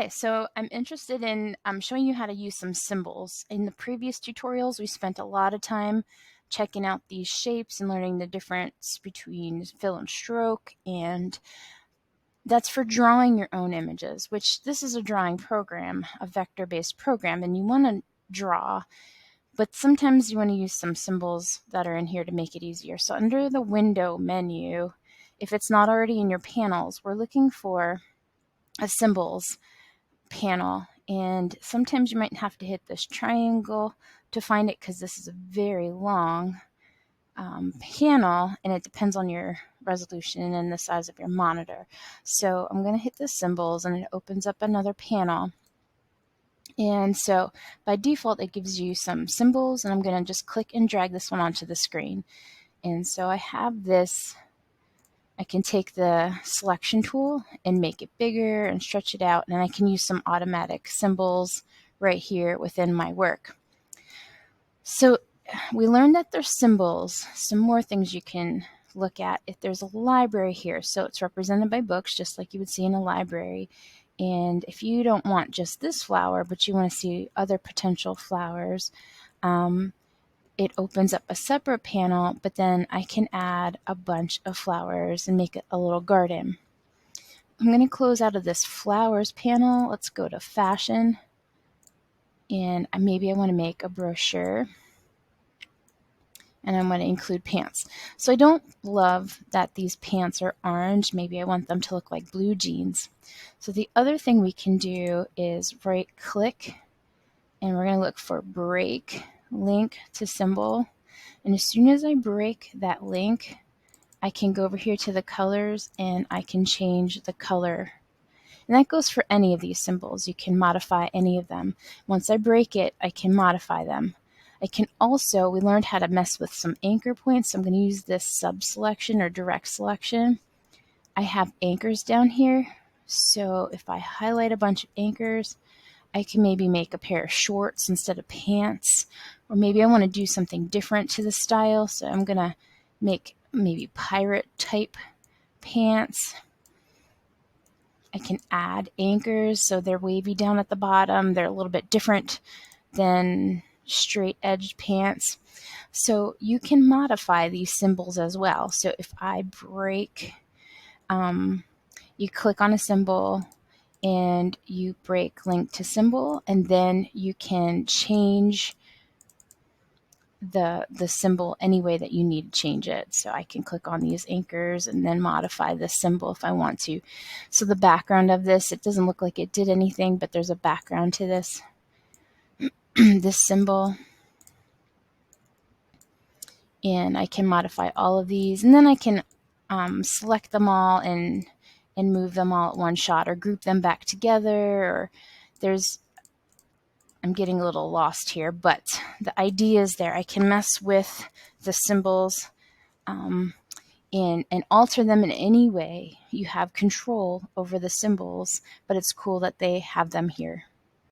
Okay, so I'm interested in showing you how to use some symbols. In the previous tutorials, we spent a lot of time checking out these shapes and learning the difference between fill and stroke, and that's for drawing your own images, which this is a drawing program, a vector-based program, and you want to draw, but sometimes you want to use some symbols that are in here to make it easier. So under the window menu, if it's not already in your panels, we're looking for a symbols panel, and sometimes you might have to hit this triangle to find it because this is a very long panel, and it depends on your resolution and the size of your monitor. So I'm going to hit the symbols and it opens up another panel, and so by default it gives you some symbols, and I'm going to just click and drag this one onto the screen. And so I have this. I can take the selection tool and make it bigger and stretch it out, and I can use some automatic symbols right here within my work. So we learned that there's symbols. Some more things you can look at. If there's a library here, so it's represented by books just like you would see in a library. And if you don't want just this flower, but you want to see other potential flowers, it opens up a separate panel, but then I can add a bunch of flowers and make it a little garden. I'm going to close out of this flowers panel. Let's go to fashion, and maybe I want to make a brochure, and I'm going to include pants. So I don't love that these pants are orange. Maybe I want them to look like blue jeans. So the other thing we can do is right click, and we're going to look for break link to symbol. And as soon as I break that link, I can go over here to the colors and I can change the color. And that goes for any of these symbols. You can modify any of them. Once I break it, I can modify them. I can also, we learned how to mess with some anchor points. So I'm going to use this sub selection or direct selection. I have anchors down here. So if I highlight a bunch of anchors, I can maybe make a pair of shorts instead of pants, or maybe I want to do something different to the style. So I'm going to make maybe pirate type pants. I can add anchors so they're wavy down at the bottom. They're a little bit different than straight edged pants. So you can modify these symbols as well. So if I break, you click on a symbol and you break link to symbol, and then you can change the symbol any way that you need to change it. So I can click on these anchors and then modify the symbol if I want to. So the background of this, it doesn't look like it did anything, but there's a background to this this symbol. And I can modify all of these, and then I can select them all and move them all at one shot, or group them back together, or I'm getting a little lost here, but the idea is there. I can mess with the symbols and alter them in any way. You have control over the symbols, but it's cool that they have them here.